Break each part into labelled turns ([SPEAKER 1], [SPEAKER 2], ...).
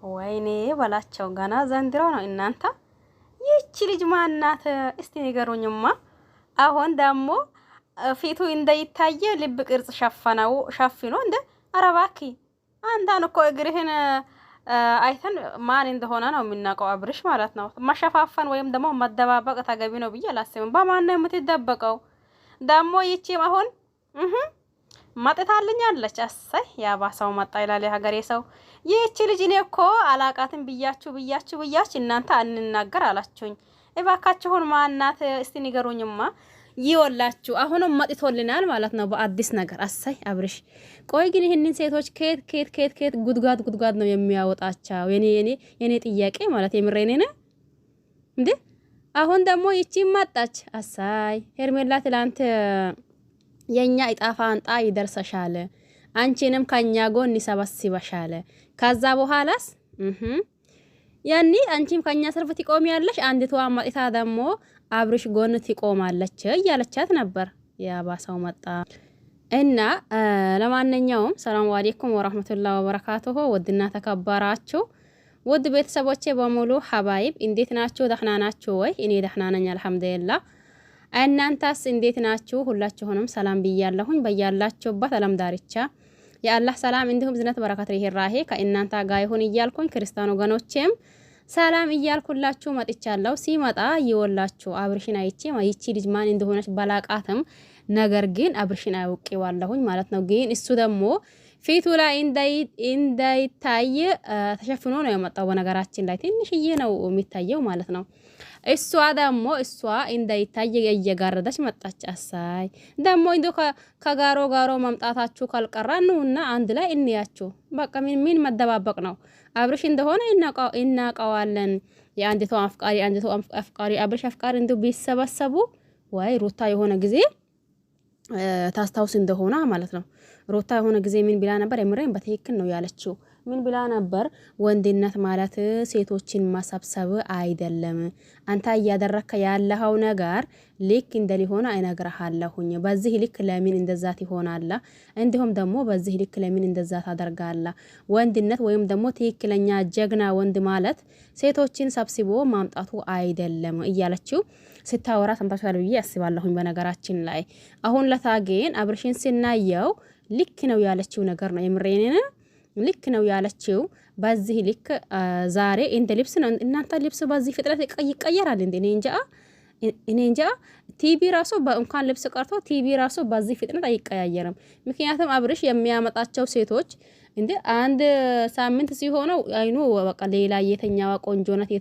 [SPEAKER 1] ወይኔ በላቸው ገና ዘንድሮ ነው እናንተ። ይቺ ልጅ ማናት እስቲ ንገሩኝማ። አሁን ደግሞ ፊቱ እንደይታየ ልብ ቅርጽ ሸፍኖ እንደ አረባኪ አንዳን እኮ እግርህን አይተን ማን እንደሆነ ነው የምናውቀው። አብርሽ ማለት ነው። መሸፋፈን ወይም ደግሞ መደባበቅ ተገቢ ነው ብዬ አላስብም። በማን ነው የምትደበቀው? ደግሞ ይቺም አሁን መጥታልኛለች። አሰይ ያባሰው መጣ ይላል የሀገሬ ሰው። ይህቺ ልጅ እኔ እኮ አላቃትን ብያችሁ እናንተ አንናገር አላችሁኝ። እባካችሁን ማናት እስቲ ንገሩኝማ። ይወላችሁ አሁንም መጥቶልናል ማለት ነው በአዲስ ነገር። አሰይ አብርሽ ቆይ ግን ይሄንን ሴቶች ከት ጉድጓድ ነው የሚያወጣቸው? የኔ ጥያቄ ማለት የምሬኔ ነው እንዴ። አሁን ደግሞ ይቺ መጣች። አሳይ ሄርሜላ ትላንት የኛ ኢጣፋንጣ ይደርሰሻል፣ አንቺንም ከኛ ጎን ይሰበስበሻል። ከዛ በኋላስ ያኒ አንቺም ከኛ ስርፍ ትቆሚያለሽ፣ አንዲቷ መጥታ ደግሞ አብርሽ ጎን ትቆማለች እያለቻት ነበር። ያባሰው መጣ እና ለማንኛውም ሰላም አለይኩም ወራህመቱላሂ ወበረካቱሁ። ውድና ተከበራችሁ ውድ ቤተሰቦቼ በሙሉ ሐባይብ እንዴት ናችሁ? ደህና ናችሁ ወይ? እኔ ደህና ነኝ አልሐምዱሊላህ። እናንተስ እንዴት ናችሁ? ሁላችሁንም ሰላም ብያለሁኝ። በያላችሁበት ዓለም ዳርቻ የአላህ ሰላም እንዲሁም ዝነት በረከት ርህራሄ ከእናንተ ጋር ይሁን እያልኩኝ ክርስቲያን ወገኖቼም ሰላም እያልኩላችሁ መጥቻለሁ። ሲመጣ ይወላችሁ አብርሽን አይቼ ይቺ ልጅ ማን እንደሆነች ባላቃትም ነገር ግን አብርሽን አውቄዋለሁኝ ማለት ነው። ግን እሱ ደግሞ ፊቱ ላይ እንዳይታይ ተሸፍኖ ነው የመጣው። በነገራችን ላይ ትንሽዬ ነው የሚታየው ማለት ነው። እሷ ደግሞ እንዳይታይ እየጋረደች መጣች። አሳይ ደግሞ እንዶ ከጋሮ መምጣታችሁ ካልቀራ ነውና አንድ ላይ እንያችሁ። በቃ ምን መደባበቅ ነው? አብርሽ እንደሆነ እናቀዋለን። የአንዲቷ አፍቃሪ አብርሽ አፍቃሪ እንዶ ቢሰበሰቡ ወይ ሩታ የሆነ ጊዜ ታስታውስ እንደሆነ ማለት ነው። ሩታ የሆነ ጊዜ ምን ብላ ነበር? የምሬን በትክክል ነው ያለችው። ምን ብላ ነበር? ወንድነት ማለት ሴቶችን ማሰብሰብ አይደለም። አንተ እያደረከ ያለኸው ነገር ልክ እንደሊሆነ አይነግርሃለሁኝ። በዚህ ልክ ለምን እንደዛ ትሆናላ? እንዲሁም ደግሞ በዚህ ልክ ለምን እንደዛ ታደርጋላ? ወንድነት ወይም ደግሞ ትክክለኛ ጀግና ወንድ ማለት ሴቶችን ሰብስቦ ማምጣቱ አይደለም እያለችው ስታወራ ሰምታችኋል ብዬ አስባለሁኝ። በነገራችን ላይ አሁን ለታገን አብርሽን ስናየው ልክ ነው ያለችው ነገር ነው። የምሬኔን ልክ ነው ያለችው። በዚህ ልክ ዛሬ እንደ ልብስ ነው እናንተ ልብስ በዚህ ፍጥረት ይቀየራል እንዴ? እኔ እንጃ። ቲቪ ራሱ እንኳን ልብስ ቀርቶ ቲቪ ራሱ በዚህ ፍጥነት አይቀያየርም። ምክንያቱም አብርሽ የሚያመጣቸው ሴቶች እንዴ አንድ ሳምንት ሲሆነው አይኑ በቃ ሌላ የተኛዋ ቆንጆ ናት፣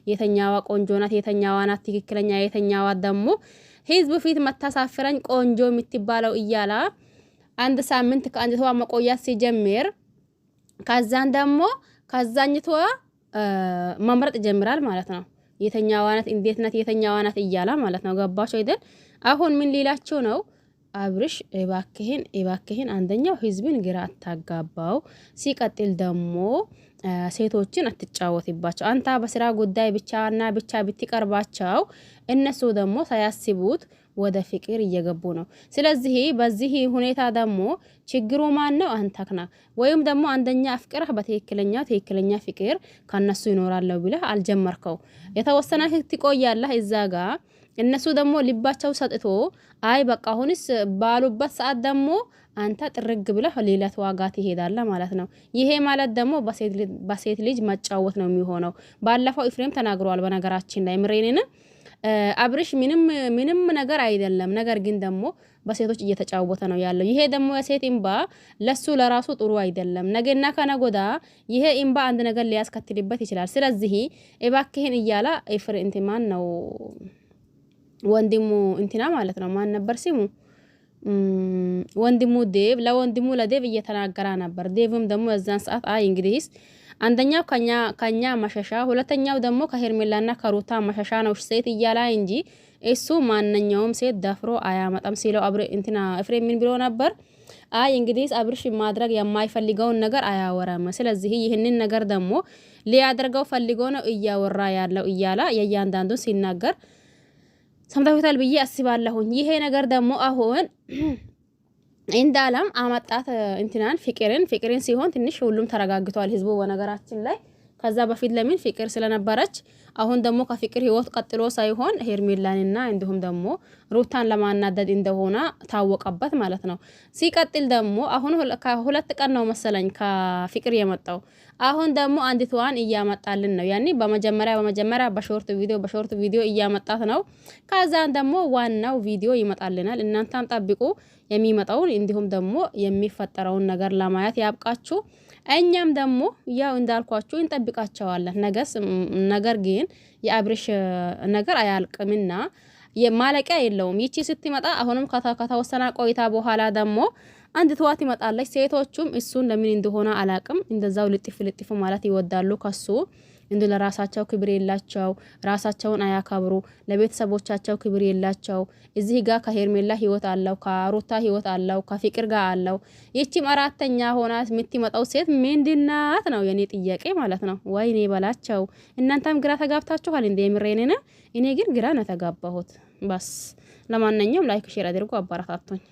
[SPEAKER 1] የተኛዋ ቆንጆ ናት፣ የተኛዋ ናት ትክክለኛ፣ የተኛዋ ደግሞ ህዝብ ፊት መታሳፍረኝ ቆንጆ የምትባለው እያላ አንድ ሳምንት ከአንዲቷ መቆያት ሲጀምር ከዛን ደግሞ ከዛኝቷ መምረጥ ይጀምራል ማለት ነው። የተኛዋ ናት፣ እንዴት ናት፣ የተኛዋ ናት እያላ ማለት ነው። ገባችሁ አይደል? አሁን ምን ሊላቸው ነው? አብርሽ እባክህን አንደኛው ህዝብን ግራ አታጋባው፣ ሲቀጥል ደግሞ ሴቶችን አትጫወትባቸው። አንተ በስራ ጉዳይ ብቻ ብትቀርባቸው እነሱ ደግሞ ሳያስቡት ወደ ፍቅር እየገቡ ነው። ስለዚህ በዚህ ሁኔታ ደግሞ ችግሩ ማን ነው? አንተክና ወይም ደግሞ አንደኛ አፍቅረህ ትክክለኛ ፍቅር ከነሱ ይኖራለው ብለህ አልጀመርከው። የተወሰነ ትቆያለህ እዛ ጋር እነሱ ደግሞ ልባቸው ሰጥቶ አይ በቃ አሁንስ ባሉበት ሰዓት ደግሞ አንተ ጥርግ ብለህ ሌላ ዋጋ ትሄዳለህ ማለት ነው። ይሄ ማለት ደግሞ በሴት ልጅ መጫወት ነው የሚሆነው። ባለፈው ኢፍሬም ተናግሯል። በነገራችን ላይ ምሬኔን አብርሽ ምንም ነገር አይደለም፣ ነገር ግን ደግሞ በሴቶች እየተጫወተ ነው ያለው። ይሄ ደግሞ የሴት እንባ ለሱ ለራሱ ጥሩ አይደለም። ነገና ከነጎዳ ይሄ እንባ አንድ ነገር ሊያስከትልበት ይችላል። ስለዚህ እባክህን እያላ ኢፍሬም እንትማን ነው ወንድሙ እንትና ማለት ነው። ማን ነበር ስሙ? ወንድሙ ዴቭ ለወንድሙ ለዴቭ እየተናገራ ነበር። ዴቭም ደግሞ እዛን ሰዓት እንግዲህስ አንደኛው ከኛ መሸሻ፣ ሁለተኛው ደግሞ ከሄርሜላና ከሩታ መሸሻ ነው ሴት እያላ እንጂ እሱ ማንኛውም ሴት ደፍሮ አያመጣም ሲለው እንትና ኤፍሬም ምን ብሎ ነበር? እንግዲህስ አብርሽ ማድረግ የማይፈልገውን ነገር አያወራም። ስለዚህ ይህንን ነገር ደግሞ ሊያደርገው ፈልጎ ነው እያወራ ያለው እያላ የእያንዳንዱን ሲናገር ሰምታችሁታል ብዬ አስባለሁኝ። ይሄ ነገር ደግሞ አሁን እንዳለም አመጣት እንትናን ፍቅርን ሲሆን ትንሽ ሁሉም ተረጋግቷል ህዝቡ በነገራችን ላይ ከዛ በፊት ለምን ፍቅር ስለነበረች አሁን ደግሞ ከፍቅር ህይወት ቀጥሎ ሳይሆን ሄርሜላንና እንዲሁም ደግሞ ሩታን ለማናደድ እንደሆነ ታወቀበት ማለት ነው። ሲቀጥል ደግሞ አሁን ከሁለት ቀን ነው መሰለኝ ከፍቅር የመጣው አሁን ደግሞ አንዲቷን እያመጣልን ነው። ያኔ በመጀመሪያ በሾርት ቪዲዮ እያመጣት ነው። ከዛን ደግሞ ዋናው ቪዲዮ ይመጣልናል። እናንተም ጠብቁ የሚመጣውን እንዲሁም ደግሞ የሚፈጠረውን ነገር ለማየት ያብቃችሁ። እኛም ደግሞ ያው እንዳልኳችሁ እንጠብቃቸዋለን። ነገር ግን የአብርሽ ነገር አያልቅምና የማለቂያ የለውም። ይቺ ስትመጣ አሁንም ከተወሰነ ቆይታ በኋላ ደግሞ አንድ ተዋት ይመጣለች። ሴቶቹም እሱን ለምን እንደሆነ አላቅም እንደዛው ልጥፍ ማለት ይወዳሉ ከሱ እንደ ለራሳቸው ክብር የላቸው፣ ራሳቸውን አያከብሩ፣ ለቤተሰቦቻቸው ክብር የላቸው። እዚህ ጋር ከሄርሜላ ህይወት አለው፣ ከሩታ ህይወት አለው፣ ከፍቅር ጋር አለው። ይቺም አራተኛ ሆና የምትመጣው ሴት ምንድናት ነው የኔ ጥያቄ ማለት ነው። ወይኔ በላቸው። እናንተም ግራ ተጋብታችኋል እንዴ? የምሬኔና እኔ ግን ግራ ነው ተጋባሁት። በስ ለማንኛውም ላይክ ሼር አድርጉ፣ አባራታቱኝ።